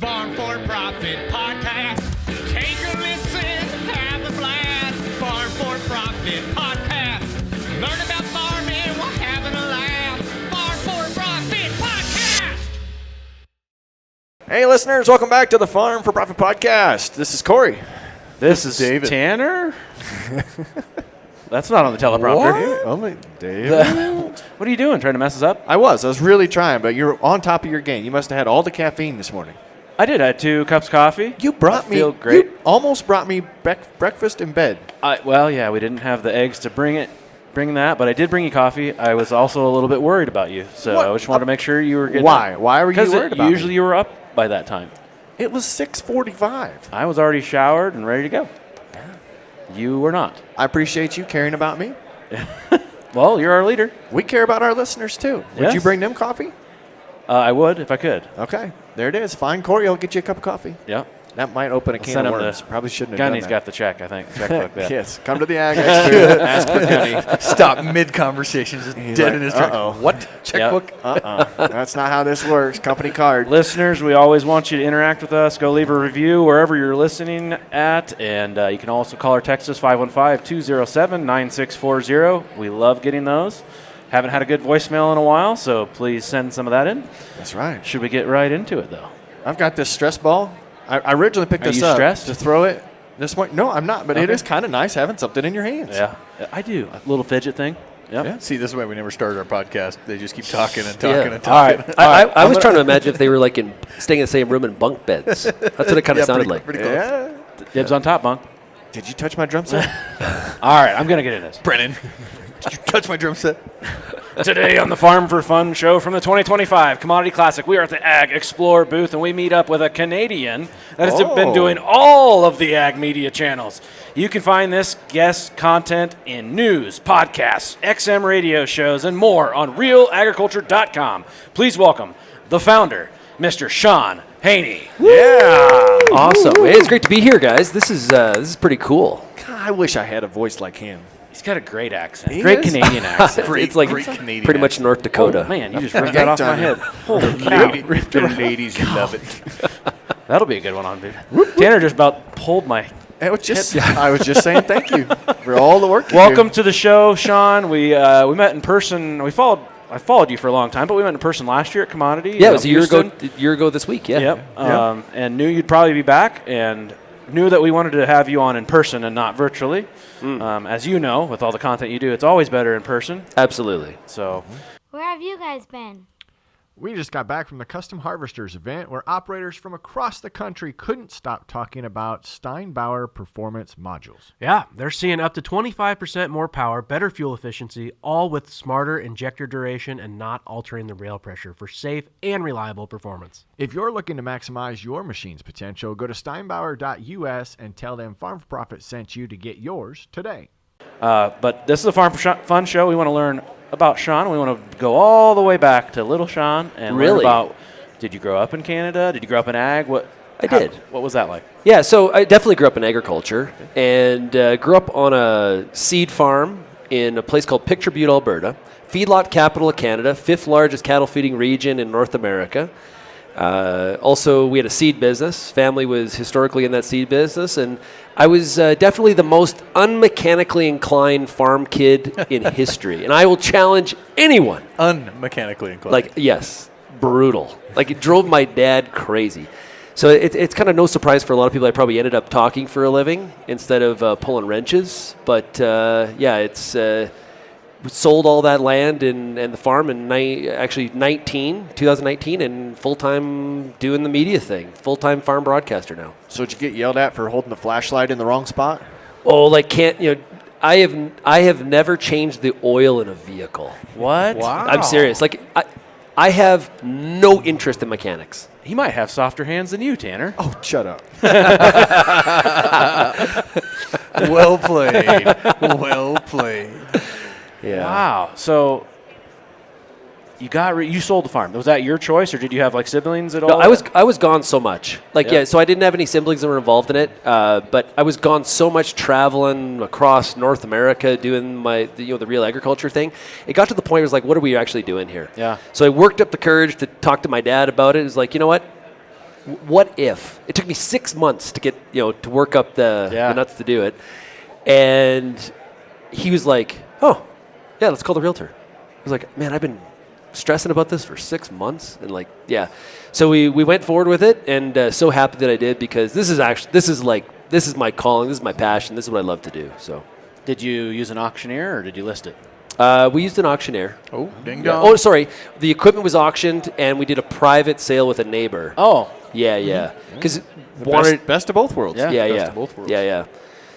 Farm for Profit Podcast. Take a listen, have a blast. Farm for Profit Podcast. Learn about farming while having a laugh. Farm for Profit Podcast. Hey, listeners, welcome back to the Farm for Profit Podcast. This is Corey. This is David. Tanner? That's not on the teleprompter. Only David. What are you doing? Trying to mess us up? I was really trying, but you're on top of your game. You must have had all the caffeine this morning. I did. I had 2 cups of coffee. You brought me. Feel great. You almost brought me breakfast in bed. Well, yeah, we didn't have the eggs to bring that, but I did bring you coffee. I was also a little bit worried about you, so What? I just wanted to make sure you were getting. Why? Why were you worried about usually me? you were up by that time. It was 6:45. I was already showered and ready to go. You were not. I appreciate you caring about me. Well, you're our leader. We care about our listeners too. Would Yes. you bring them coffee? I would if I could. Okay, there it is. Find Corey. I'll get you a cup of coffee. Yeah. That might open a I'll can send of him worms. the Probably shouldn't have done Gunny's that. got the check, I think. Checkbook there. Yes, come to the AgXplore. Ask for Gunny. Stop mid-conversation, just He's dead like, in his track. uh-oh. What? Checkbook? That's not how this works. Company card. Listeners, we always want you to interact with us. Go leave a review wherever you're listening at. And you can also call or text us 515-207-9640. We love getting those. Haven't had a good voicemail in a while, so please send some of that in. That's right. Should we get right into it, though? I've got this stress ball. I originally picked Are this you up stressed? to throw it this morning. No, I'm not, but it Okay. is kind of nice having something in your hands. Yeah, I do. A little fidget thing. Yep. Yeah. See, this is why we never started our podcast. They just keep talking and Yeah. talking and All talking. right. I was trying to imagine if they were like staying in the same room in bunk beds. That's what it kind of sounded like. Pretty close. Yeah. Dibs on top, bunk. Did you touch my drum set? All right, I'm going to get into this. Brennan, did you touch my drum set? Today on the Farm for Fun show from the 2025 Commodity Classic, we are at the AgXplore booth, and we meet up with a Canadian that has been doing all of the ag media channels. You can find this guest content in news, podcasts, XM radio shows, and more on RealAgriculture.com. Please welcome the founder, Mr. Shaun Haney. Yeah. Awesome. Hey, it's great to be here, guys. This is pretty cool. God, I wish I had a voice like him. He's got a great accent, He great is? Canadian accent. It's like great Canadian pretty much North Dakota. Oh, man, you just ripped that off my head. Holy cow. The ladies love it. That'll be a good one on, dude. Tanner just about pulled my... It was just, I was just saying thank you for all the work you Welcome do. to the show, Shaun. We met in person. I followed you for a long time, but we met in person last year at Commodity. Yeah, it was a Houston. year ago this week. Yeah. Yep. And knew you'd probably be back, and knew that we wanted to have you on in person and not virtually. As you know, with all the content you do, it's always better in person. Absolutely. So, Where have you guys been? We just got back from the Custom Harvesters event where operators from across the country couldn't stop talking about Steinbauer performance modules. Yeah, they're seeing up to 25% more power, better fuel efficiency, all with smarter injector duration and not altering the rail pressure for safe and reliable performance. If you're looking to maximize your machine's potential, go to steinbauer.us and tell them Farm for Profit sent you to get yours today. but this is a Farm for Fun show. We want to learn about Shaun. We want to go all the way back to little Shaun and learn Really? about, did you grow up in Canada? Did you grow up in ag? I did. What was that like? Yeah, so I definitely grew up in agriculture and grew up on a seed farm in a place called Picture Butte, Alberta. Feedlot capital of Canada, 5th largest cattle feeding region in North America. Also, we had a seed business. Family was historically in that seed business, and I was definitely the most unmechanically inclined farm kid in history. And I will challenge anyone. Unmechanically inclined. Like, yes, brutal. Like, it drove my dad crazy. So it's kind of no surprise for a lot of people. I probably ended up talking for a living instead of pulling wrenches. But yeah, it's sold all that land and the farm in 2019, and full-time doing the media thing. Full-time farm broadcaster now. So did you get yelled at for holding the flashlight in the wrong spot? Oh, like I have never changed the oil in a vehicle. What? Wow. I'm serious. Like I have no interest in mechanics. He might have softer hands than you, Tanner. Oh, shut up. Well played. Well played. Yeah. Wow. So you sold the farm. Was that your choice, or did you have like siblings at all? No, I was gone so much. Like Yeah. yeah, so I didn't have any siblings that were involved in it. But I was gone so much traveling across North America doing the real agriculture thing. It got to the point where it was like, what are we actually doing here? Yeah. So I worked up the courage to talk to my dad about it. It was like, you know what? what if? It took me 6 months to get, to work up the nuts to do it. And he was like, oh, yeah, let's call the realtor. I was like, man, I've been stressing about this for 6 months. And like, yeah. So we went forward with it, and so happy that I did, because this is my calling, this is my passion, this is what I love to do. So, Did you use an auctioneer or did you list it? we used an auctioneer. Oh, ding Yeah. dong. Oh, sorry. The equipment was auctioned, and we did a private sale with a neighbor. Oh, Yeah. Because Best of both worlds. Yeah. Yeah. of both worlds. Yeah.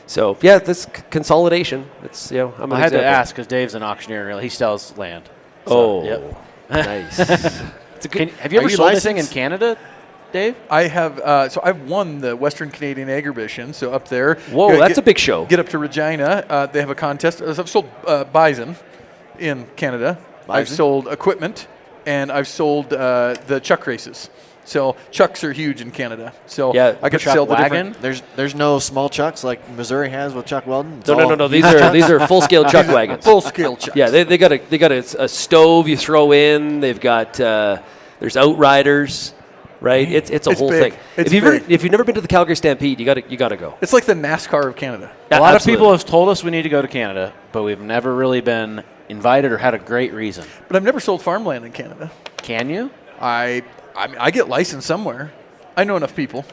So yeah, this consolidation. It's I'm an I had to example. ask because Dave's an auctioneer. Really, he sells land. Oh, Yep. nice. Have you ever Are you sold anything in licensed? Canada, Dave? I have, so I've won the Western Canadian Agribition, so up there. Whoa, Get- that's a big show. Get up to Regina. They have a contest. I've sold bison in Canada. I've Bison? sold equipment, and I've sold the chuck races. So chucks are huge in Canada. So Yeah, I could Chuck sell the wagon? different. There's no small chucks like Missouri has with Chuck Weldon. It's No. all- These are full scale chuck wagons. Full scale chucks. Yeah, they got a stove you throw in. They've got there's outriders, right? It's a It's whole big. thing. It's if big. you've never been to the Calgary Stampede, you gotta go. It's like the NASCAR of Canada. A lot Absolutely. of people have told us we need to go to Canada, but we've never really been invited or had a great reason. But I've never sold farmland in Canada. Can you? I mean, I get licensed somewhere. I know enough people.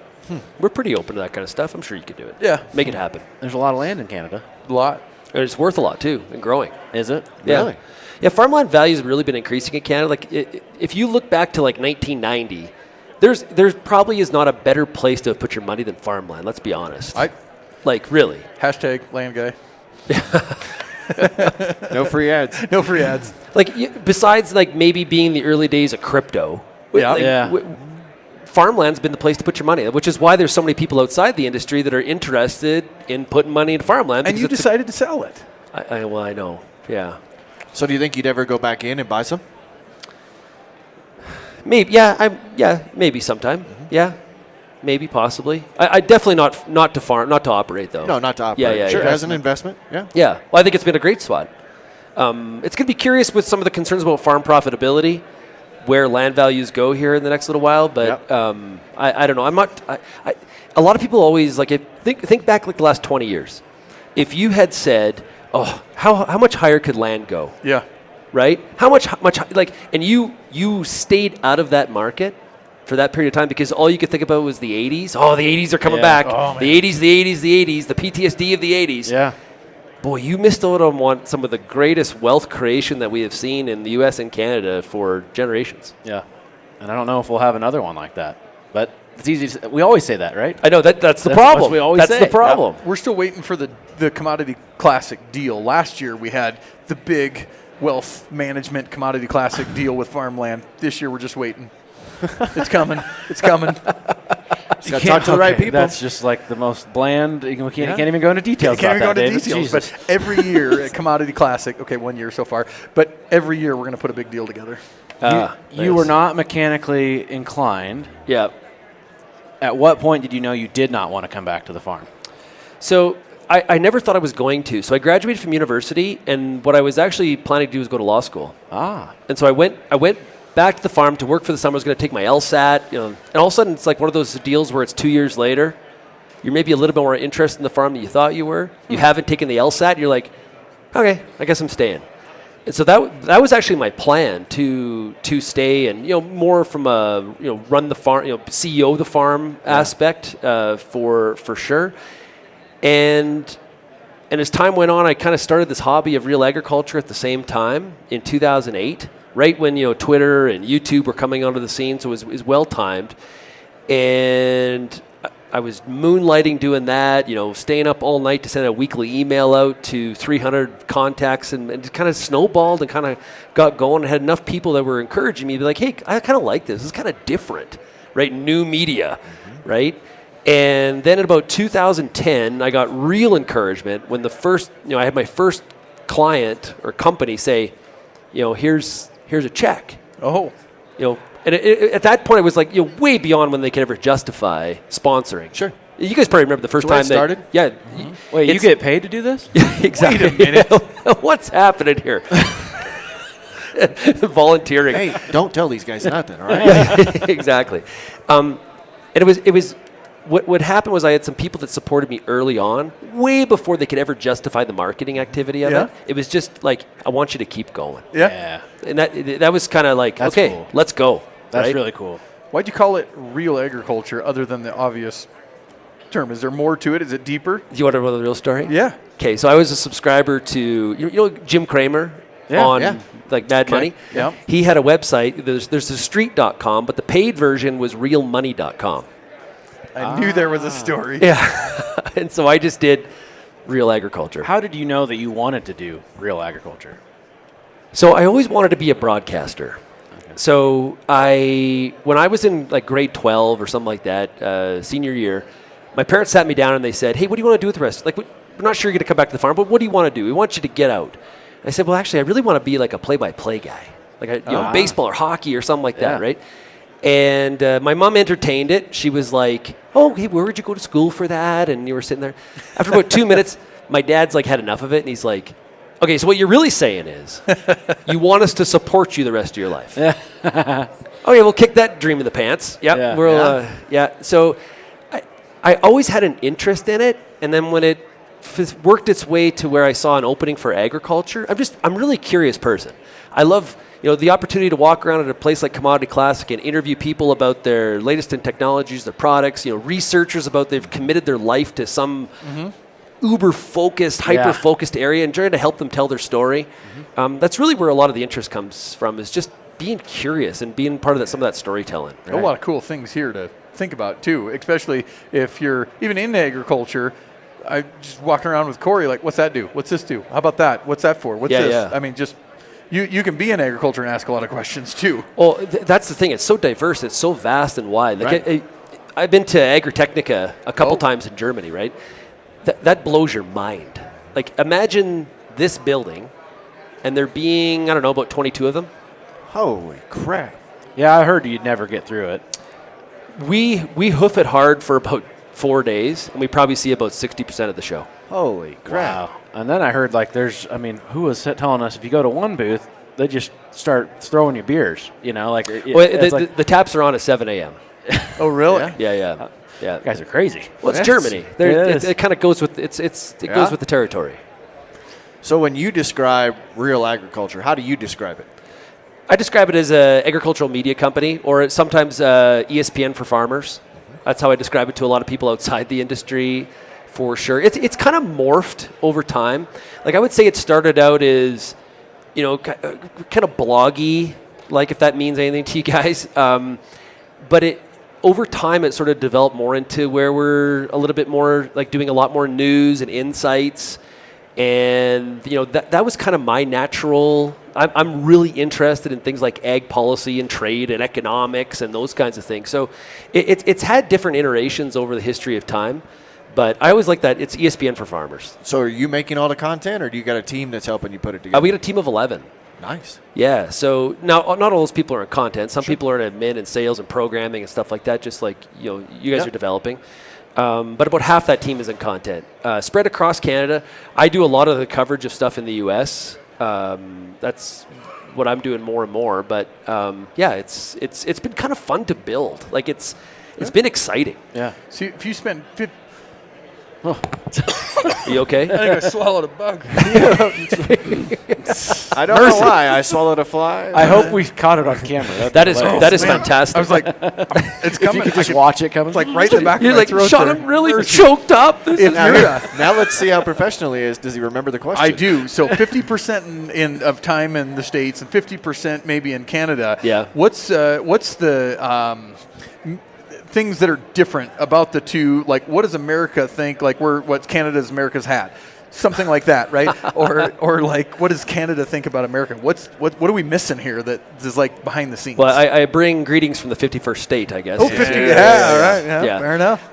We're pretty open to that kind of stuff. I'm sure you could do it. Yeah. Make it happen. There's a lot of land in Canada. A lot. And it's worth a lot too, and growing. Is it? Yeah. Really? Yeah, farmland values have really been increasing in Canada. Like, if you look back to like 1990, there's probably is not a better place to put your money than farmland. Let's be honest. Like, really. Hashtag land guy. No free ads. No free ads. Like, besides like maybe being the early days of crypto, Yeah. like, Yeah. Farmland's been the place to put your money, which is why there's so many people outside the industry that are interested in putting money into farmland. And because you it's decided to sell it. I know. Yeah. So do you think you'd ever go back in and buy some? Maybe, maybe sometime. Mm-hmm. Yeah, maybe, possibly. I definitely not to operate though. No, not to operate. Yeah. Sure, as an investment. Yeah. Yeah. Well, I think it's been a great spot. It's going to be curious with some of the concerns about farm profitability, where land values go here in the next little while. But I don't know. I'm not. A lot of people always think back like the last 20 years. If you had said, "Oh, how much higher could land go?" Yeah. Right? How much and you stayed out of that market for that period of time because all you could think about was the 80s. Oh, the 80s are coming back. Oh, the 80s, the PTSD of the 80s. Yeah. Boy, you missed out on some of the greatest wealth creation that we have seen in the U.S. and Canada for generations. Yeah. And I don't know if we'll have another one like that. But it's easy to say. We always say that, right? I know that's the That's problem. what we always that's say. the problem. We're still waiting for the Commodity Classic deal. Last year we had the big wealth management Commodity Classic deal with farmland. This year we're just waiting. It's coming. It's coming. You got to talk to the right people. That's just like the most bland. You can't even go into details. Can't even go about that, into David. details, but every year at Commodity Classic, okay, 1 year so far, but every year we're going to put a big deal together. You were not mechanically inclined. Yeah. At what point did you know you did not want to come back to the farm? So I never thought I was going to. So I graduated from university, and what I was actually planning to do was go to law school. Ah. And so I went back to the farm to work for the summer. I was going to take my LSAT, and all of a sudden it's like one of those deals where it's 2 years later. You're maybe a little bit more interested in the farm than you thought you were. You haven't taken the LSAT. You're like, okay, I guess I'm staying. And so that was actually my plan to stay and more from a run the farm, CEO of the farm aspect for sure. And as time went on, I kind of started this hobby of real agriculture at the same time in 2008, right when Twitter and YouTube were coming onto the scene. So it was well timed, and I was moonlighting doing that. Staying up all night to send a weekly email out to 300 contacts, and it kind of snowballed and kind of got going. I had enough people that were encouraging me to be like, "Hey, I kind of like this. This is kind of different, right? New media, right?" And then in about 2010, I got real encouragement when I had my first client or company say, here's a check. Oh. And at that point, it was like way beyond when they could ever justify sponsoring. Sure. You guys probably remember the first That's time where it started? Yeah. Wait, you It's- get paid to do this? Exactly. Wait a minute. What's happening here? Volunteering. Hey, don't tell these guys nothing, all right? Exactly. And it was what happened was I had some people that supported me early on, way before they could ever justify the marketing activity of it. It was just like, I want you to keep going. Yeah. And that was kind of like, That's okay, cool. let's go. That's right? really cool. Why'd you call it real agriculture other than the obvious term? Is there more to it? Is it deeper? Do you want to know the real story? Yeah. Okay, so I was a subscriber to, you know Jim Cramer on like Mad Money? Yeah. He had a website. There's the street.com, but the paid version was realmoney.com. I knew there was a story. Yeah. And so I just did Real Agriculture. How did you know that you wanted to do real agriculture? So I always wanted to be a broadcaster. So when I was in like grade 12 or something like that, senior year, my parents sat me down and they said, "Hey, what do you want to do with the rest? Like, we're not sure you're going to come back to the farm, but what do you want to do? We want you to get out." And I said, "Well, actually, I really want to be like a play-by-play guy, like baseball or hockey or something like that, right?" And my mom entertained it. She was like, "Oh, hey, where would you go to school for that?" And you were sitting there. After about 2 minutes, my dad's like had enough of it, and he's like, "Okay, so what you're really saying is you want us to support you the rest of your life." Okay, we'll kick that dream in the pants. Yep, So I always had an interest in it, and then when it worked its way to where I saw an opening for agriculture, I'm a really curious person. I love the opportunity to walk around at a place like Commodity Classic and interview people about their latest in technologies, their products, researchers about they've committed their life to some uber-focused, hyper-focused area and trying to help them tell their story. That's really where a lot of the interest comes from, is just being curious and being part of some of that storytelling. A lot of cool things here to think about, too, especially if you're even in agriculture. I just walking around with Corey, like, what's that do? What's this do? How about that? What's that for? What's this? Yeah. I mean, just you can be in agriculture and ask a lot of questions, too. Well, that's the thing. It's so diverse. It's so vast and wide. Like I've been to Agritechnica a couple times in Germany, right? That blows your mind. Like, imagine this building, and there being, I don't know, about 22 of them. Holy crap. Yeah, I heard you'd never get through it. We hoof it hard for about 4 days, and we probably see about 60% of the show. Holy crap. Wow. And then I heard who was telling us if you go to one booth, they just start throwing you beers, the taps are on at 7 a.m. Oh, really? Yeah. You guys are crazy. Well, it's Germany. It kind of goes with goes with the territory. So when you describe real agriculture, how do you describe it? I describe it as an agricultural media company, or sometimes ESPN for farmers. That's how I describe it to a lot of people outside the industry, for sure. It's kind of morphed over time. Like, I would say it started out as, kind of bloggy, like, if that means anything to you guys. But over time, it sort of developed more into where we're a little bit more like doing a lot more news and insights. And, that was kind of my natural. I'm really interested in things like ag policy and trade and economics and those kinds of things. So it's had different iterations over the history of time. But I always like that it's ESPN for farmers. So are you making all the content, or do you got a team that's helping you put it together? We got a team of 11. Nice. Yeah. So now, not all those people are in content. Some people are in admin and sales and programming and stuff like that, just like you guys are developing. But about half that team is in content. Spread across Canada. I do a lot of the coverage of stuff in the U.S. That's what I'm doing more and more. But it's been kind of fun to build. Like it's been exciting. Yeah. See, if you spend Are you okay? I think I swallowed a bug. I don't know why. I swallowed a fly. I hope we caught it on camera. That is fantastic. I was like, it's coming. If you could just watch it coming. It's like right in the back You're of my like, throat. Shaun, I'm really choked up. Now let's see how professional he is. Does he remember the question? I do. So 50% of time in the States and 50% maybe in Canada. Yeah. What's the things that are different about the two? Like, what does America think? Like, what's Canada's America's hat? Something like that, right? or like, what does Canada think about America? What are we missing here that is like behind the scenes? Well, I bring greetings from the 51st state, I guess. Oh, 50. Yeah, right. Yeah, fair enough.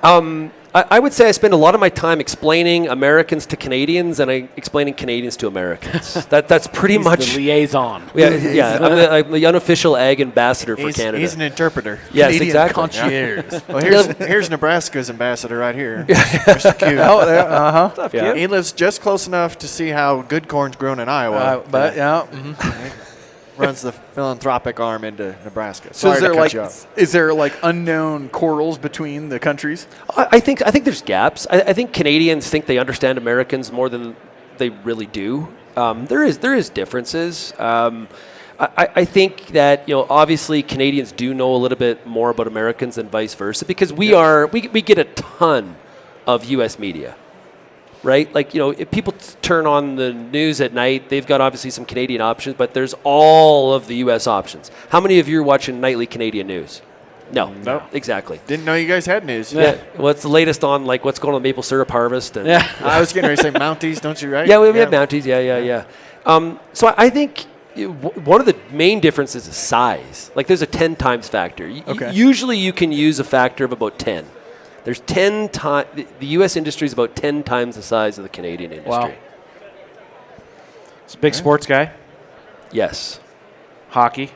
I would say I spend a lot of my time explaining Americans to Canadians and explaining Canadians to Americans. That's pretty much the liaison. Yeah. I'm the unofficial ag ambassador for Canada. He's an interpreter. Yes, Canadian exactly. concierge. Well, here's Nebraska's ambassador right here. Yeah. He lives just close enough to see how good corn's grown in Iowa. But yeah. runs the philanthropic arm into Nebraska. So Sorry to cut you off. is there like unknown quarrels between the countries? I think there's gaps. I think Canadians think they understand Americans more than they really do. There is differences. I think that obviously Canadians do know a little bit more about Americans than vice versa because we get a ton of U.S. media, right? Like if people turn on the news at night, they've got obviously some Canadian options, but there's all of the U.S. options. How many of you are watching nightly Canadian news? No, exactly. Didn't know you guys had news. Yeah. What's the latest on like what's going on with maple syrup harvest? And I was getting ready to say Mounties, don't you? Right? Yeah, we have Mounties. Yeah. So I think one of the main differences is size. Like there's a 10 times factor. Okay. Usually you can use a factor of about 10. There's 10 times. The U.S. industry is about 10 times the size of the Canadian industry. Wow. It's a big sports guy. Yes. Hockey.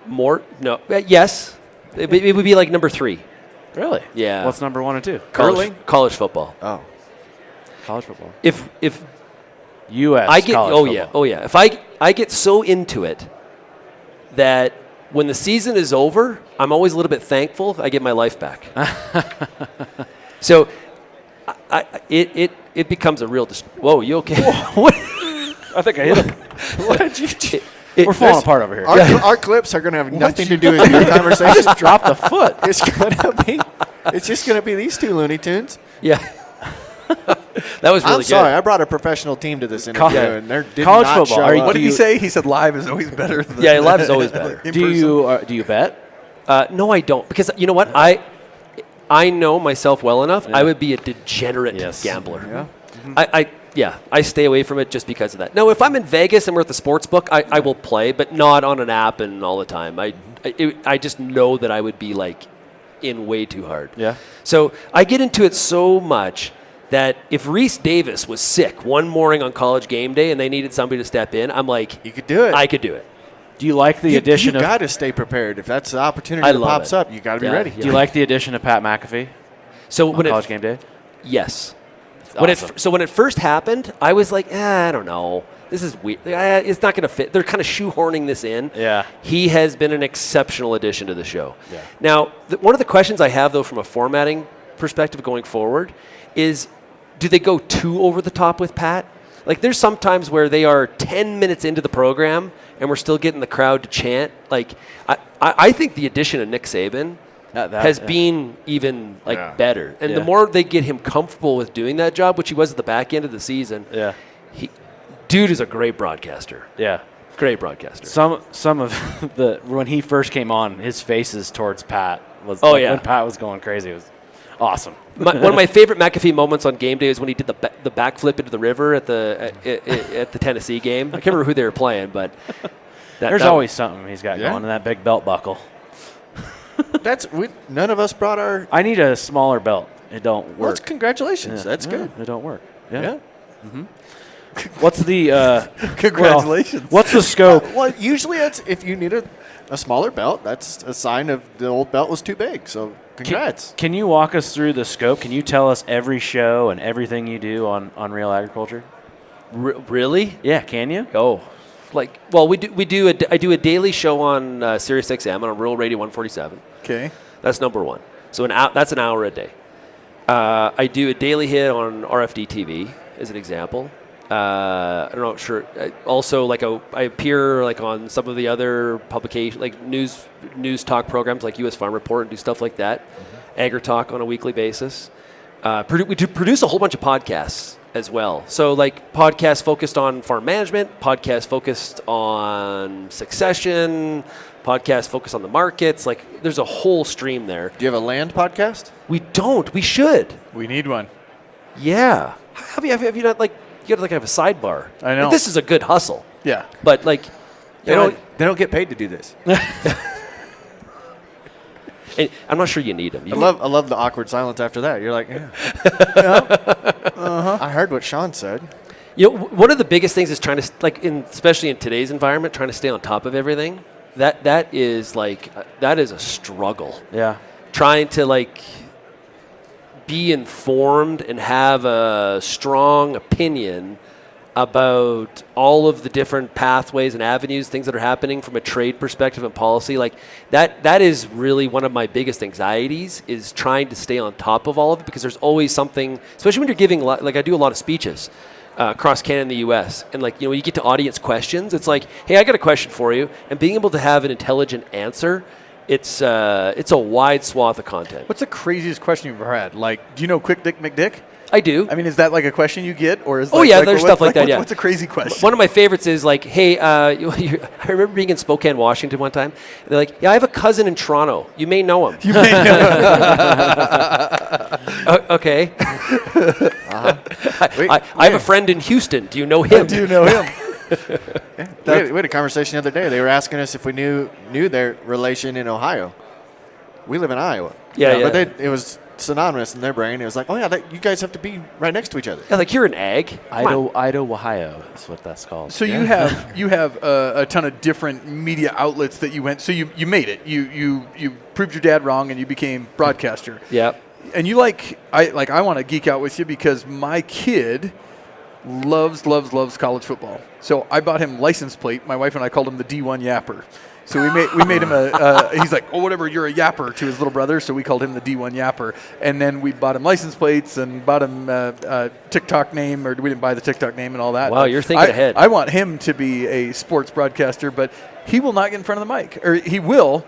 More? No. Yes. It would be like number 3. Really? Yeah. What's number 1 and 2? College football. Oh. College football. If U.S. I get college football. yeah. If I get so into it that when the season is over, I'm always a little bit thankful if I get my life back. So it becomes a real. Whoa, you okay? What? I think I hit him. What did you? We're falling apart over here. Our clips are going to have nothing to do with your conversation. I just dropped a foot. It's just going to be these two Looney Tunes. Yeah. That was really I'm good. sorry. I brought a professional team to this interview, and they did College not football. show up. What did he say? He said live is always better. Than Yeah, live is always better. in Do person. you bet? No, I don't. Because you know what? I know myself well enough. I would be a degenerate gambler. Yeah. I stay away from it just because of that. Now, if I'm in Vegas and we're at the sports book, I will play, but not on an app and all the time. I just know that I would be like in way too hard. Yeah. So I get into it so much that if Reese Davis was sick one morning on College game day and they needed somebody to step in, I'm like, You could do it. I could do it. Do you like the addition you of? got to stay prepared. If that's the opportunity I that love pops it. up, you got to be Yeah, ready. yeah. Do you like the addition of Pat McAfee So on when College game day? Yes. Awesome. When it first happened, I was like, I don't know. This is weird. It's not going to fit. They're kind of shoehorning this in. Yeah. He has been an exceptional addition to the show. Yeah. Now, one of the questions I have, though, from a formatting perspective going forward is, do they go too over the top with Pat? Like, there's some times where they are 10 minutes into the program and we're still getting the crowd to chant. Like, I think the addition of Nick Saban has been even better. And the more they get him comfortable with doing that job, which he was at the back end of the season, dude is a great broadcaster. Yeah. Great broadcaster. Some of when he first came on, his faces towards Pat was when Pat was going crazy. It was awesome. One of my favorite McAfee moments on game day is when he did the backflip into the river at the Tennessee game. I can't remember who they were playing, but there's always something he's got going in that big belt buckle. None of us brought our. I need a smaller belt. It don't Well, work. congratulations. That's good. It don't work. Yeah. What's the Congratulations. what's the scope? Well, usually it's if you need a smaller belt, that's a sign of the old belt was too big. So congrats. Can you walk us through the scope? Can you tell us every show and everything you do on Real Agriculture? Really? Yeah, can you? Oh, I do a daily show on Sirius XM on Rural Radio 147. Okay. That's number one. So that's an hour a day. I do a daily hit on RFD TV as an example. I don't know, sure. Also, I appear on some of the other publications, like news talk programs, like U.S. Farm Report, and do stuff like that. Agri Talk on a weekly basis. We do produce a whole bunch of podcasts as well. So, podcasts focused on farm management, podcasts focused on succession, podcasts focused on the markets. There's a whole stream there. Do you have a land podcast? We don't. We should. We need one. Yeah. Have you not you got to have a sidebar? I know. This is a good hustle. Yeah. But They don't get paid to do this. and I'm not sure you need them. I love the awkward silence after that. You're like, yeah. I heard what Shaun said. One of the biggest things is trying to especially in today's environment, trying to stay on top of everything. That is a struggle. Yeah. Trying to be informed and have a strong opinion about all of the different pathways and avenues, things that are happening from a trade perspective and policy. Like that is really one of my biggest anxieties, is trying to stay on top of all of it, because there's always something, especially when you're giving, like I do a lot of speeches across Canada and the US. And like, when you get to audience questions, it's like, hey, I got a question for you. And being able to have an intelligent answer, it's a wide swath of content. What's the craziest question you've ever had? Like, do you know Quick Dick McDick? I do. I mean, is that like a question you get, or is? There's stuff like that. Yeah. What's a crazy question? One of my favorites is like, hey, I remember being in Spokane, Washington one time. And they're like, yeah, I have a cousin in Toronto. You may know him. You may know. Okay. Uh-huh. I have a friend in Houston. Do you know him? Do you know him? We had a conversation the other day. They were asking us if we knew their relation in Ohio. We live in Iowa. Yeah. But it was synonymous in their brain. It was like, oh yeah, you guys have to be right next to each other. Yeah, like you're an ag. Idaho, Ohio is what that's called. So you have a ton of different media outlets that you went. So you made it. You proved your dad wrong, and you became broadcaster. Yeah. And you I want to geek out with you, because my kid loves college football. So I bought him license plate. My wife and I called him the D1 Yapper. So we made him he's like, oh, whatever, you're a yapper, to his little brother. So we called him the D1 Yapper. And then we bought him license plates and bought him a TikTok name, or we didn't buy the TikTok name and all that. Wow, but you're thinking ahead. I want him to be a sports broadcaster, but he will not get in front of the mic. Or he will,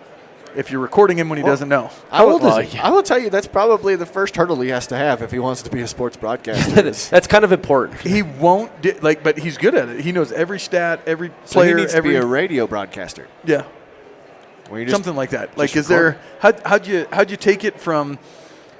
if you're recording him when he doesn't know. How old is he? I will tell you, that's probably the first hurdle he has to have if he wants to be a sports broadcaster. That's kind of important. He won't, but he's good at it. He knows every stat, every So player. he needs to be a radio broadcaster. Yeah. Something like that. Like, is there? How'd you take it from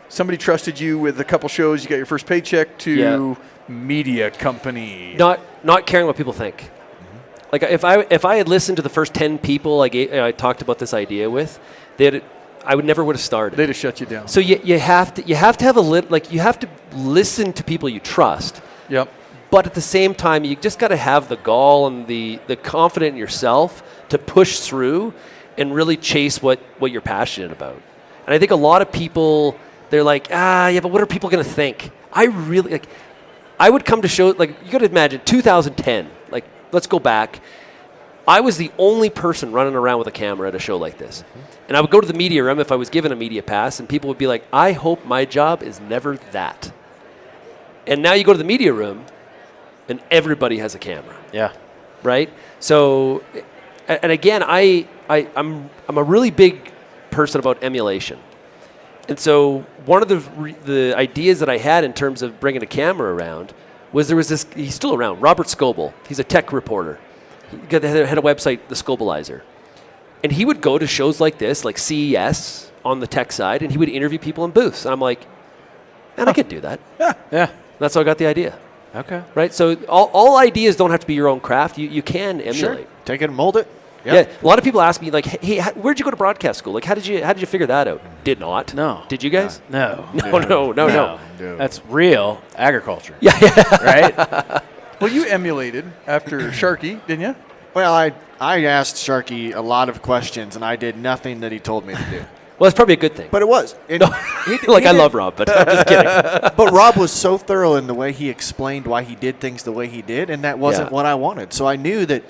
somebody trusted you with a couple shows, you got your first paycheck, to media company? Not caring what people think. Mm-hmm. Like if I had listened to the first 10 people I talked about this idea with, I would never would have started. They'd have shut you down. So you have to have you have to listen to people you trust. Yep. But at the same time, you just got to have the gall and the confidence in yourself to push through and really chase what you're passionate about. And I think a lot of people, they're like, but what are people going to think? I would come to shows, like, you got to imagine 2010, like, let's go back. I was the only person running around with a camera at a show like this. Mm-hmm. And I would go to the media room if I was given a media pass, and people would be like, I hope my job is never that. And now you go to the media room, and everybody has a camera. Yeah. Right? So, and again, I'm a really big person about emulation. And so one of the ideas that I had in terms of bringing a camera around was there was this, he's still around, Robert Scoble. He's a tech reporter. He had a website, The Scobleizer. And he would go to shows like this, like CES on the tech side, and he would interview people in booths. And I'm like, man, I could do that. Yeah. That's how I got the idea. Okay. Right? So all ideas don't have to be your own craft. You can emulate. Sure. Take it and mold it. Yeah. A lot of people ask me, like, hey, where'd you go to broadcast school? Like, how did you figure that out? Did not. No. Did you guys? No. No. That's real agriculture. Yeah. Right? Well, you emulated after Sharky, didn't you? Well, I asked Sharky a lot of questions, and I did nothing that he told me to do. Well, it's probably a good thing. But it was. I love Rob, but I'm just kidding. But Rob was so thorough in the way he explained why he did things the way he did, and that wasn't what I wanted. So I knew that,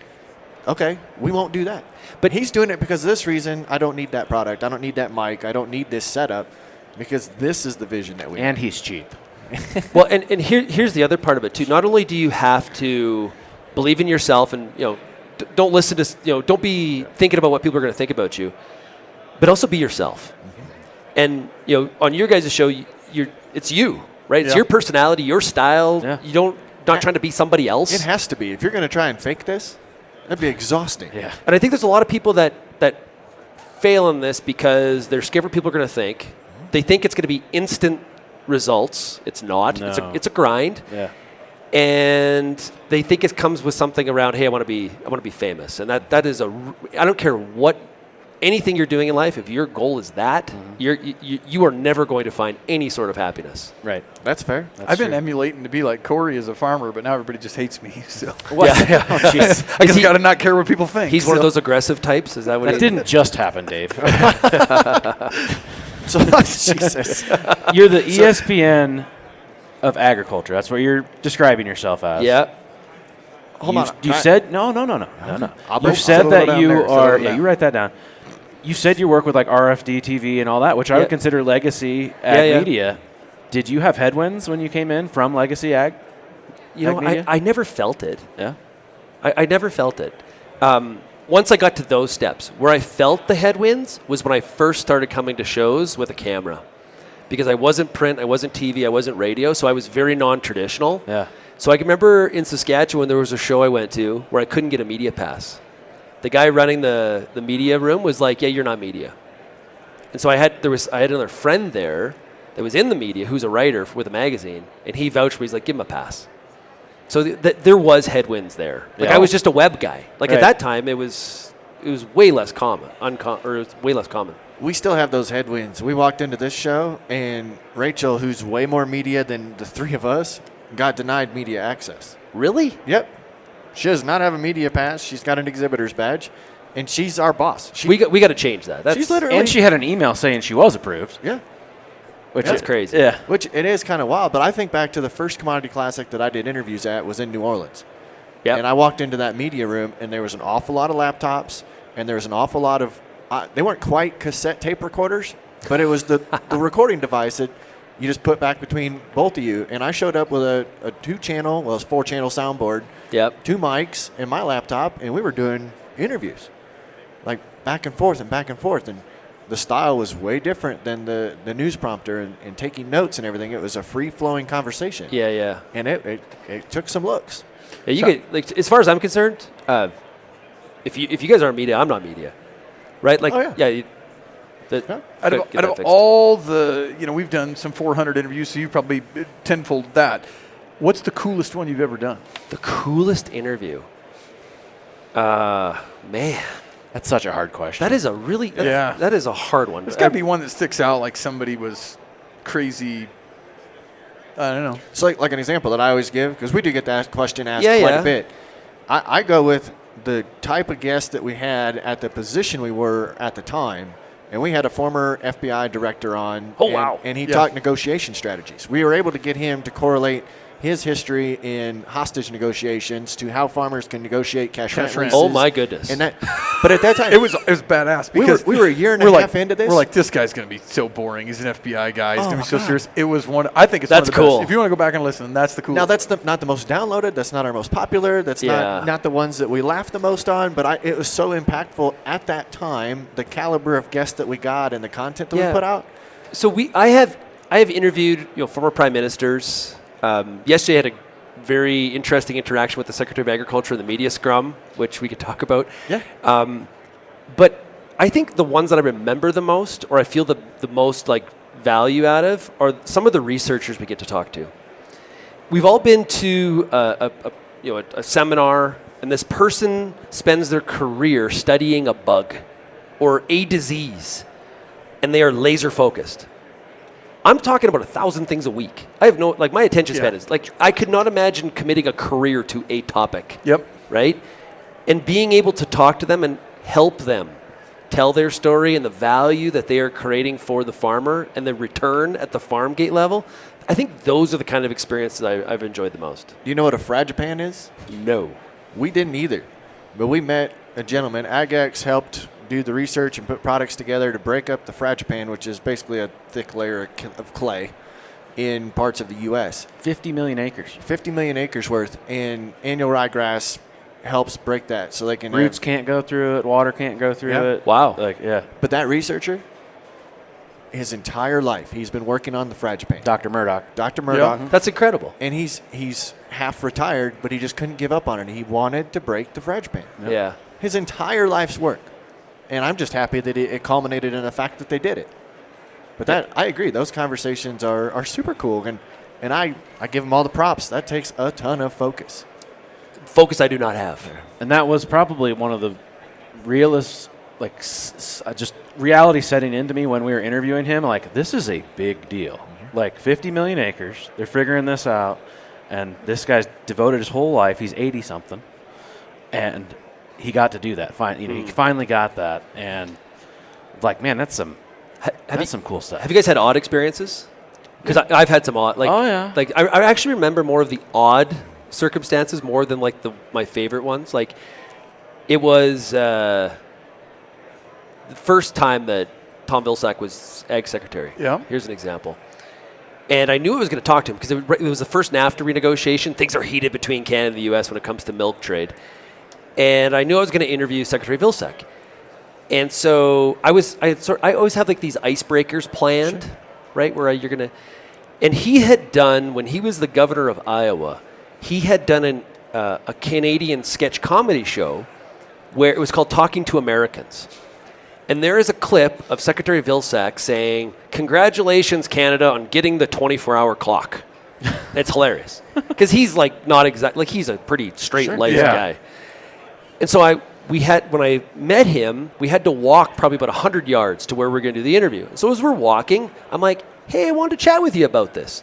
okay, we won't do that. But he's doing it because of this reason. I don't need that product. I don't need that mic. I don't need this setup, because this is the vision that we And have. he's cheap. Well, and here's the other part of it, too. Not only do you have to believe in yourself and, don't listen to, don't be thinking about what people are going to think about you, but also be yourself. Mm-hmm. And, on your guys' show, it's you, right? It's your personality, your style. Yeah. Not trying to be somebody else. It has to be. If you're going to try and fake this, that'd be exhausting. Yeah. And I think there's a lot of people that fail in this because they're scared what people are going to think. They think it's going to be instant results. It's not. No. It's a grind. Yeah. And they think it comes with something around, hey, I want to be famous. And that is I don't care anything you're doing in life, if your goal is that, you are never going to find any sort of happiness. Right. That's fair. I've been emulating to be like Corey as a farmer, but now everybody just hates me. So Yeah. Oh, jeez. I just got to not care what people think. He's one of those aggressive types. Is that what? That didn't just happen, Dave. So, Jesus. You're the ESPN of agriculture. That's what you're describing yourself as. Yeah. Hold on. You said no. You said settle it that down you there, settle are. it Yeah, down. you write that down. You said you work with like RFD TV and all that, which I would consider legacy ag media. Did you have headwinds when you came in from legacy ag? I never felt it. Yeah. I never felt it. Once I got to those steps, where I felt the headwinds was when I first started coming to shows with a camera. Because I wasn't print, I wasn't TV, I wasn't radio, so I was very non-traditional. Yeah. So I can remember in Saskatchewan there was a show I went to where I couldn't get a media pass. The guy running the media room was like, "Yeah, you're not media." And so I had another friend there that was in the media who's a writer with a magazine, and he vouched for me. He's like, "Give him a pass." So there was headwinds there. Like I was just a web guy. Like at that time, it was way less common. It was way less common. We still have those headwinds. We walked into this show, and Rachel, who's way more media than the three of us, got denied media access. Really? Yep. She does not have a media pass. She's got an exhibitor's badge, and she's our boss. We got to change that. She's literally, And she had an email saying she was approved. Yeah. That's crazy. Yeah. Which it is kind of wild, but I think back to the first Commodity Classic that I did interviews at was in New Orleans. Yeah. And I walked into that media room, and there was an awful lot of laptops, and there was an awful lot of they weren't quite cassette tape recorders, but it was the recording device that you just put back between both of you. And I showed up with a 2-channel, well, it was 4-channel soundboard, 2 mics, and my laptop, and we were doing interviews, like back and forth. And the style was way different than the news prompter and taking notes and everything. It was a free-flowing conversation. Yeah. And it took some looks. Yeah, you get, like, as far as I'm concerned, if you guys aren't media, I'm not media, right? Like, Out of all the, we've done some 400 interviews, so you've probably tenfold that. What's the coolest one you've ever done? The coolest interview? Man. That's such a hard question. That is a really, that is a hard one. There's got to be one that sticks out, like somebody was crazy. I don't know. So like an example that I always give, because we do get that question asked quite a bit. I go with the type of guest that we had at the position we were at the time. And we had a former FBI director on. Oh, wow. And he talked negotiation strategies. We were able to get him to correlate his history in hostage negotiations to how farmers can negotiate cash rent leases. Oh, my goodness. And but at that time, it was badass because we were a year and a half into this. We're like, this guy's going to be so boring. He's an FBI guy. He's going to be so serious. It was one. I think it's that's one of the cool. best. If you want to go back and listen, that's the coolest. Now that's not the most downloaded. That's not our most popular. That's not the ones that we laugh the most on. But it was so impactful at that time. The caliber of guests that we got and the content that we put out. So I have interviewed former prime ministers. Yesterday I had a very interesting interaction with the Secretary of Agriculture in the media scrum, which we could talk about. Yeah. But I think the ones that I remember the most, or I feel the most like value out of, are some of the researchers we get to talk to. We've all been to a seminar, and this person spends their career studying a bug or a disease, and they are laser focused. I'm talking about 1,000 things a week. I have my attention span is I could not imagine committing a career to a topic. Yep. Right? And being able to talk to them and help them tell their story and the value that they are creating for the farmer and the return at the farm gate level, I think those are the kind of experiences I've enjoyed the most. Do you know what a fragipan is? No. We didn't either. But we met a gentleman. AgX helped do the research and put products together to break up the fragipan, which is basically a thick layer of clay in parts of the U.S. 50 million acres. 50 million acres worth, and annual ryegrass helps break that, so they can roots can't go through it, water can't go through it. Wow. But that researcher, his entire life, he's been working on the fragipan. Dr. Murdoch. Yep. That's incredible. And he's half retired, but he just couldn't give up on it. He wanted to break the fragipan. Yep. Yeah. His entire life's work. And I'm just happy that it culminated in the fact that they did it. But I agree. Those conversations are super cool. And I give them all the props. That takes a ton of focus. Focus I do not have. And that was probably one of the realest, just reality setting into me when we were interviewing him. Like, this is a big deal. Like, 50 million acres. They're figuring this out. And this guy's devoted his whole life. He's 80-something. And he got to do that. He finally got that, and man, that's some cool stuff. Have you guys had odd experiences? Because I've had some odd. I actually remember more of the odd circumstances more than like my favorite ones. Like it was the first time that Tom Vilsack was Ag Secretary. Yeah. Here's an example. And I knew I was going to talk to him because it was the first NAFTA renegotiation. Things are heated between Canada and the U.S. when it comes to milk trade. And I knew I was going to interview Secretary Vilsack. And so I always have like these icebreakers planned, right, where you're going to. And he had done, when he was the governor of Iowa, he had done a Canadian sketch comedy show where it was called Talking to Americans. And there is a clip of Secretary Vilsack saying, "Congratulations, Canada, on getting the 24-hour clock." It's hilarious because he's like not exactly like he's a pretty straight-laced guy. And so when I met him, we had to walk probably about 100 yards to where we're going to do the interview. So as we're walking, I'm like, "Hey, I wanted to chat with you about this."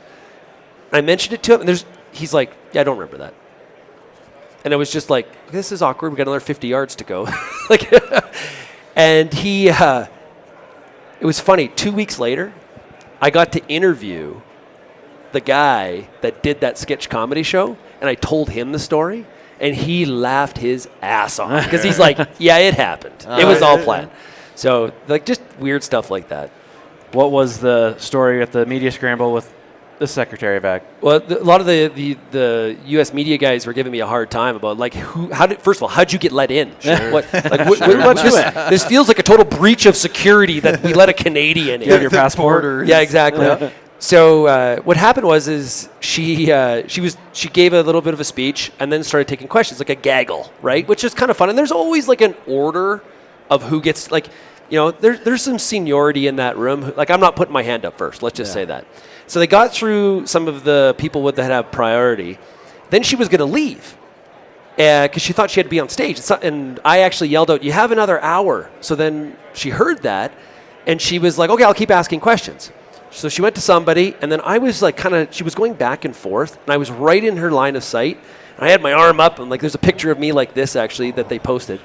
And I mentioned it to him, and he's like, "Yeah, I don't remember that." And I was just like, "This is awkward. We got another 50 yards to go." Like. And it was funny. 2 weeks later, I got to interview the guy that did that sketch comedy show, and I told him the story, and he laughed his ass off because he's like, "Yeah, it happened. It was all planned." So, like, just weird stuff like that. What was the story at the media scramble with the Secretary of Ag? Well, a lot of the U.S. media guys were giving me a hard time about like first of all, how'd you get let in? This feels like a total breach of security that we let a Canadian in. Your passport? Yeah, exactly. Yeah. So what happened was she gave a little bit of a speech and then started taking questions, like a gaggle, right? Which is kind of fun. And there's always like an order of who gets like, there's some seniority in that room. Like I'm not putting my hand up first. Let's just say that. So they got through some of the people that have priority. Then she was going to leave because she thought she had to be on stage. And I actually yelled out, "You have another hour." So then she heard that, and she was like, "Okay, I'll keep asking questions." So she went to somebody, and then I was like she was going back and forth, and I was right in her line of sight. And I had my arm up, and like there's a picture of me like this, actually, that they posted.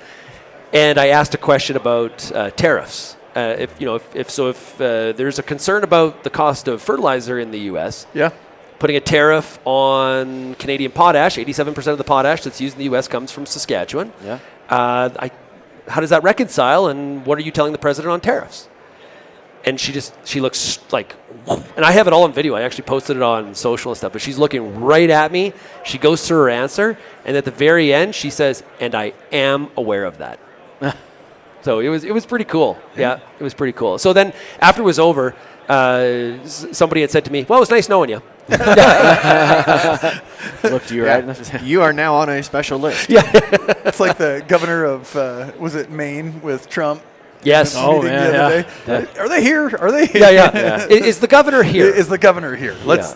And I asked a question about tariffs. If there's a concern about the cost of fertilizer in the U.S., putting a tariff on Canadian potash, 87% of the potash that's used in the U.S. comes from Saskatchewan. Yeah. How does that reconcile, and what are you telling the president on tariffs? And she looks like, and I have it all on video. I actually posted it on social and stuff, but she's looking right at me. She goes through her answer, and at the very end, she says, "And I am aware of that." So it was pretty cool. Yeah, it was pretty cool. So then after it was over, somebody had said to me, "Well, it was nice knowing you." Looked you right in the You are now on a special list. Yeah. It's like the governor of, was it Maine with Trump? Yes. Oh, The yeah. other day. Are they here? Are they here? Yeah. Is the governor here? Is the governor here? Let's.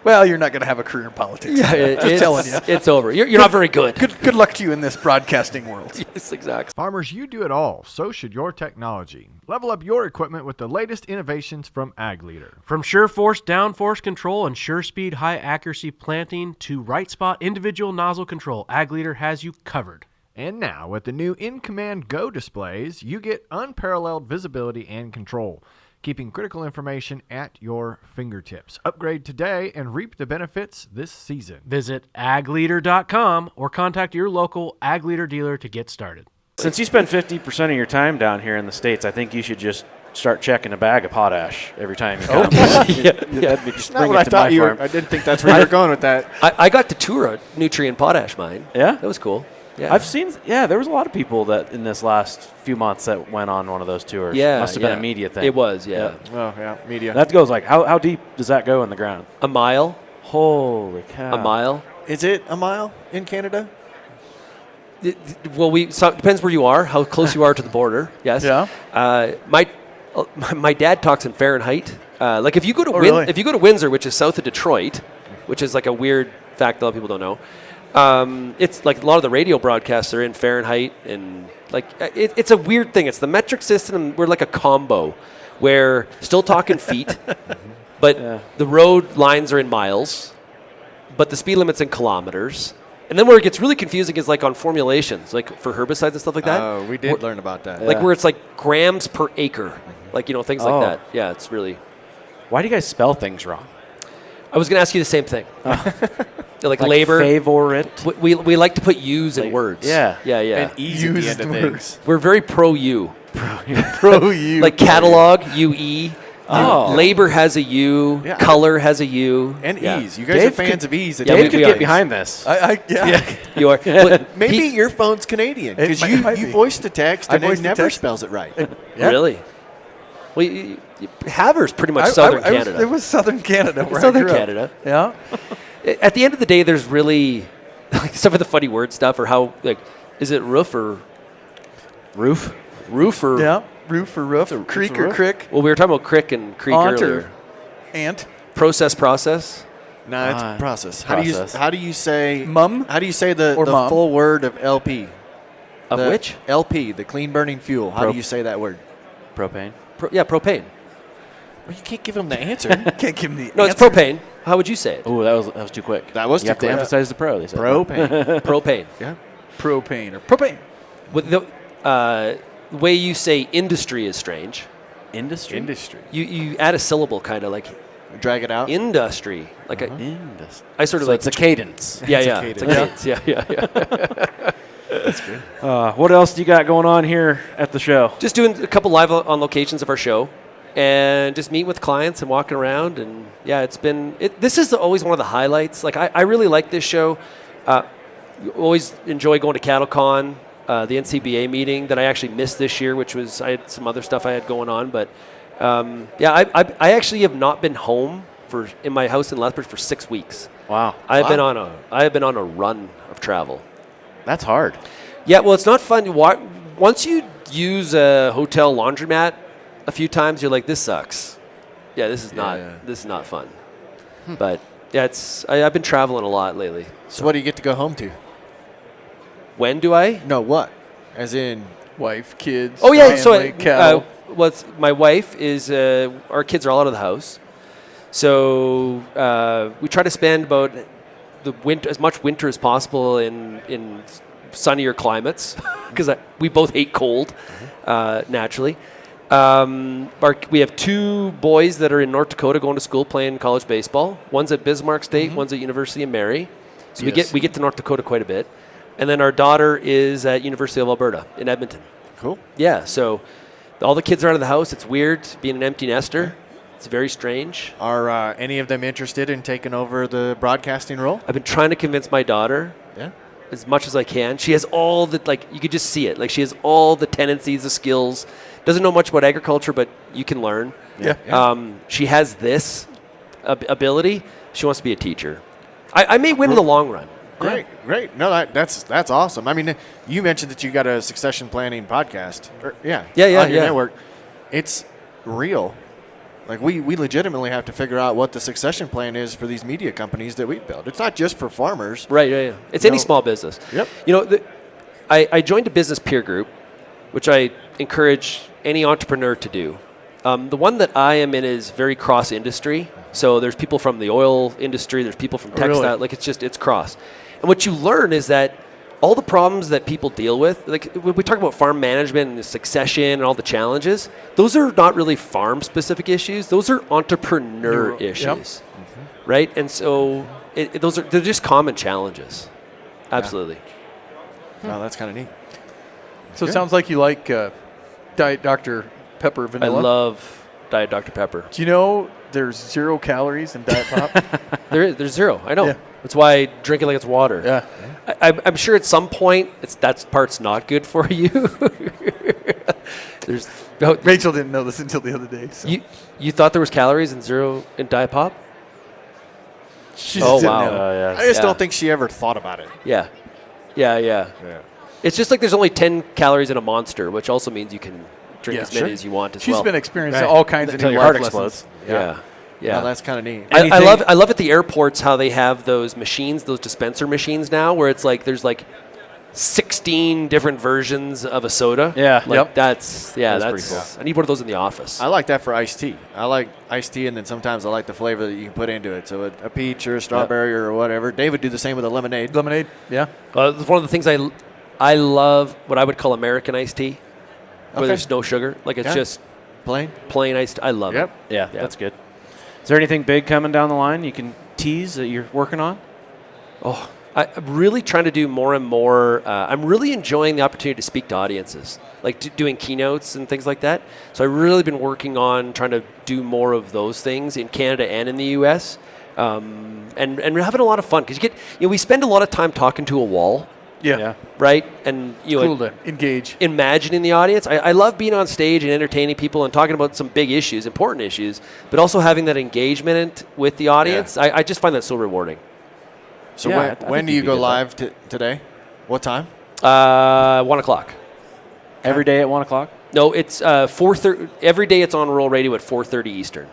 Well, you're not going to have a career in politics. Yeah, Just telling you. It's over. You're not very good. Good luck to you in this broadcasting world. Yes, exactly. Farmers, you do it all. So should your technology. Level up your equipment with the latest innovations from AgLeader. From sure force downforce control and sure speed high accuracy planting to right spot individual nozzle control, AgLeader has you covered. And now, with the new In-Command Go displays, you get unparalleled visibility and control, keeping critical information at your fingertips. Upgrade today and reap the benefits this season. Visit agleader.com or contact your local AgLeader dealer to get started. Since you spend 50% of your time down here in the States, I think you should just start checking a bag of potash every time you come. Just bring it to my farm. I didn't think that's where you were going with that. I got to tour a Nutrient Potash mine. Yeah? That was cool. Yeah. I've seen, there was a lot of people that in this last few months that went on one of those tours. Yeah. Must have been a media thing. It was, yeah. Oh, yeah, media. That goes like, how deep does that go in the ground? A mile. Holy cow. A mile. Is it a mile in Canada? It depends where you are, how close you are to the border. Yes. Yeah. My dad talks in Fahrenheit. Like if you go to if you go to Windsor, which is south of Detroit, which is like a weird fact that a lot of people don't know. It's like a lot of the radio broadcasts are in Fahrenheit, and like it's a weird thing. It's the metric system, and we're like a combo where still talking feet, but the road lines are in miles, but the speed limit's in kilometers. And then where it gets really confusing is like on formulations, like for herbicides and stuff like that. Oh, we did learn about that. Like where it's like grams per acre, like things like that. Yeah, it's really. Why do you guys spell things wrong? I was going to ask you the same thing. Like labor. Favorite. We like to put U's in words. Yeah. Yeah. And E's at the end of things. We're very pro U. Pro U. Like catalog, UE. Oh. Labor has a U. Yeah. Color has a U. And Yeah. E's. You guys Dave are fans of E's. Yeah, Dave we could are. get behind this. Yeah. You are. Well, Maybe your phone's Canadian because might you be. voiced a text I and it voiced a never text. spells it right. Yeah. Really? Well, Haver's pretty much Southern Canada. It was Southern Canada. Where Southern I grew up. Canada. Yeah. At the end of the day, there's really like some of the funny word stuff, or how like, is it roof or Roof. or Yeah. Roof or roof. Creek or crick. Well, we were talking about crick and creek Aunt earlier. or ant. Process. No, it's process. Process. How do you say Mum? How do you say the Or mom? full word of LP? Of The which? LP, the clean burning fuel. How do you say that word? Propane. Propane. Well, you can't give them the answer. Can't give him the No, answer. it's propane. How would you say it? Oh, that was too quick. That was you too have quick. to emphasize the pro. They said. Propane. Propane. Yeah. Propane or propane. With the way you say industry is strange. Industry. You add a syllable, kind of like Drag it out. industry. Like Industry. I sort of So like it's a cadence. yeah, It's a yeah, cadence. it's a cadence. Yeah. That's good. What else do you got going on here at the show? Just doing a couple live on locations of our show, and just meeting with clients and walking around. And yeah, this is always one of the highlights. Like I really like this show. Always enjoy going to CattleCon, the NCBA meeting that I actually missed this year, which was I had some other stuff I had going on. But I actually have not been home in my house in Lethbridge for 6 weeks. Wow. I have been on a run of travel. That's hard. Yeah, well, it's not fun. Once you use a hotel laundromat a few times, you're like, this sucks. Yeah, this is not fun. But yeah, I've been traveling a lot lately. So what do you get to go home to? When do I? No, what? As in, Wife, kids. Oh yeah, family, cattle. my wife is our kids are all out of the house, so we try to spend about as much winter as possible in sunnier climates because we both hate cold naturally. We have 2 boys that are in North Dakota going to school playing college baseball. One's at Bismarck State, one's at University of Mary. So we get to North Dakota quite a bit. And then our daughter is at University of Alberta in Edmonton. cool. Yeah, so all the kids are out of the house. It's weird being an empty nester. It's very strange. Are any of them interested in taking over the broadcasting role? I've been trying to convince my daughter as much as I can. She has all the, you could just see it. Like, she has all the tendencies, the skills. Doesn't know much about agriculture, but you can learn. Yeah. She has this ability. She wants to be a teacher. I may win in the long run. Great. No, that's awesome. I mean, you mentioned that you got a succession planning podcast. On your network. It's real. Like, we legitimately have to figure out what the succession plan is for these media companies that we build. It's not just for farmers. Right. Yeah. It's any small business. Yep. You know, I joined a business peer group, which I encourage any entrepreneur to do. The one that I am in is very cross-industry. So there's people from the oil industry, there's people from textile. Really? Like, it's cross. And what you learn is that all the problems that people deal with, like when we talk about farm management and the succession and all the challenges, those are not really farm-specific issues. Those are entrepreneur issues, right? And so they're just common challenges. Absolutely. No, that's kind of neat. So it sounds like you like Diet Dr. Pepper vanilla. I love Diet Dr. Pepper. Do you know there's 0 calories in Diet Pop? There's 0. I know. Yeah. That's why I drink it like it's water. Yeah. I'm sure at some point that part's not good for you. Rachel didn't know this until the other day. So. You thought there was calories in 0 in Diet Pop? She just didn't know. I just don't think she ever thought about it. Yeah. It's just like there's only 10 calories in a Monster, which also means you can drink as many as you want as She's well. been experiencing all kinds of Until new your heart life explodes. lessons. Yeah. No, that's kind of neat. I love at the airports how they have those machines, those dispenser machines now, where it's like there's like 16 different versions of a soda. Yeah. Like that's pretty cool. I need one of those in the office. I like that for iced tea. I like iced tea, and then sometimes I like the flavor that you can put into it. So a peach or a strawberry or whatever. Dave would do the same with a lemonade. Lemonade, yeah. It's one of the things I love, what I would call American iced tea, where there's no sugar. Like, it's just plain iced tea. I love it. Yeah, that's good. Is there anything big coming down the line you can tease that you're working on? Oh, I'm really trying to do more and more. I'm really enjoying the opportunity to speak to audiences, like doing keynotes and things like that. So I've really been working on trying to do more of those things in Canada and in the U.S. And we're having a lot of fun because we spend a lot of time talking to a wall. Yeah. Right? And Cool to engage. Imagining the audience. I love being on stage and entertaining people and talking about some big issues, important issues, but also having that engagement with the audience. Yeah. I just find that so rewarding. So when do you go live today? What time? 1 o'clock. Every day at 1 o'clock? No, it's 4:30. Every day it's on Rural Radio at 4:30 Eastern.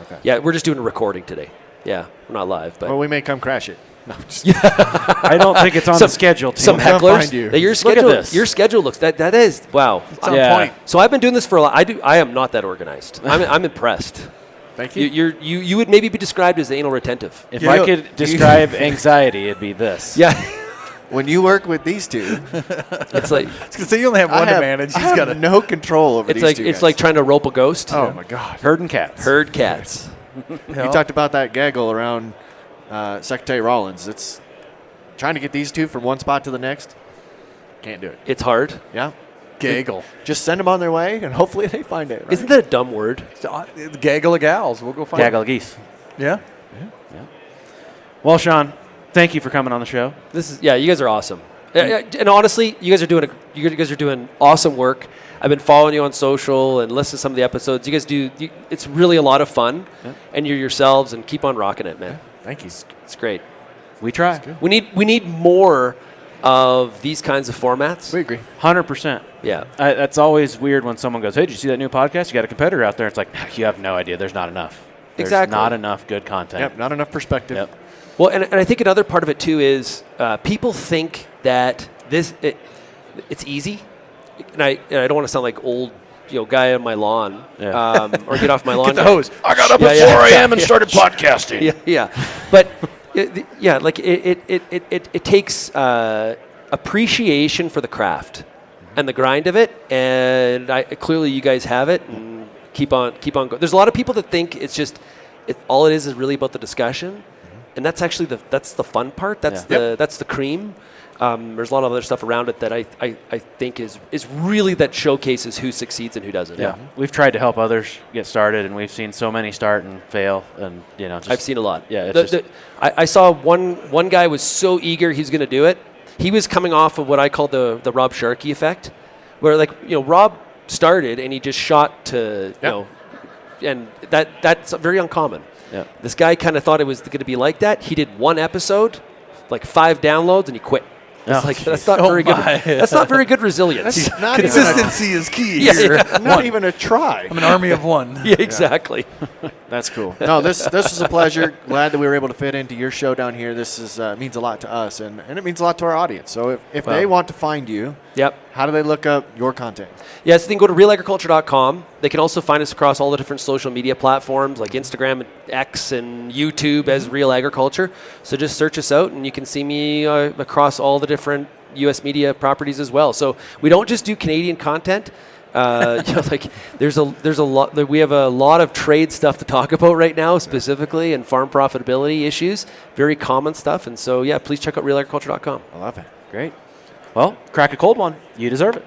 Okay. Yeah, we're just doing a recording today. Yeah, we're not live, but well, we may come crash it. No, just I don't think it's on the schedule. Some hecklers. Your schedule. Look at this. Your schedule looks that is wow. It's on point. So I've been doing this for a lot. I am not that organized. I'm impressed. Thank you. You would maybe be described as anal retentive. If I could describe anxiety, it'd be this. Yeah. When you work with these two, it's like so you only have one to manage. He's got no control over these two guys. It's like trying to rope a ghost. Oh my God. Herding cats. Herd cats. You talked about that gaggle around Secretary Rollins. It's trying to get these two from one spot to the next. Can't do it. It's hard. Yeah. Gaggle. Just send them on their way, and hopefully they find it. Right? Isn't that a dumb word? Gaggle of gals. We'll go find Gaggle of geese. Yeah. Well, Shaun, thank you for coming on the show. You guys are awesome. And honestly, you guys are doing awesome work. I've been following you on social and listening to some of the episodes. You guys it's really a lot of fun, and you're yourselves, and keep on rocking it, man. Yeah, thank you. It's great. We try. We need more of these kinds of formats. We agree. 100%. Yeah. That's always weird when someone goes, hey, did you see that new podcast? You got a competitor out there. It's like, you have no idea. There's not enough. There's not enough good content. Yep, not enough perspective. Yep. Well, and I think another part of it, too, is people think that it's easy. And I don't want to sound like old guy on my lawn or get off my lawn. Get the hose. I got up at 4 a.m. and started podcasting. Yeah. But, it takes appreciation for the craft and the grind of it. And clearly you guys have it and keep on going. There's a lot of people that think it's just all it is really about the discussion. And that's actually that's the fun part. That's the cream. There's a lot of other stuff around it that I think is really that showcases who succeeds and who doesn't. Yeah, we've tried to help others get started, and we've seen so many start and fail, and I've seen a lot. Yeah, I saw one guy was so eager he was going to do it. He was coming off of what I call the Rob Sharkey effect, where Rob started and he just shot to and that's very uncommon. Yeah. This guy kind of thought it was going to be like that. He did one episode, like 5 downloads, and he quit. That's not very good. That's not very good resilience. Consistency is key. Yeah, not even a try. I'm an army of one. Yeah, exactly. That's cool. No, this was a pleasure. Glad that we were able to fit into your show down here. This is means a lot to us, and it means a lot to our audience. So if they want to find you, how do they look up your content? Yes, they can go to RealAgriculture.com. They can also find us across all the different social media platforms like Instagram, and X, and YouTube as Real Agriculture. So just search us out, and you can see me across all the different U.S. media properties as well. So we don't just do Canadian content. There's a lot. We have a lot of trade stuff to talk about right now, specifically, and farm profitability issues. Very common stuff. And so, please check out RealAgriculture.com. I love it. Great. Well, crack a cold one. You deserve it.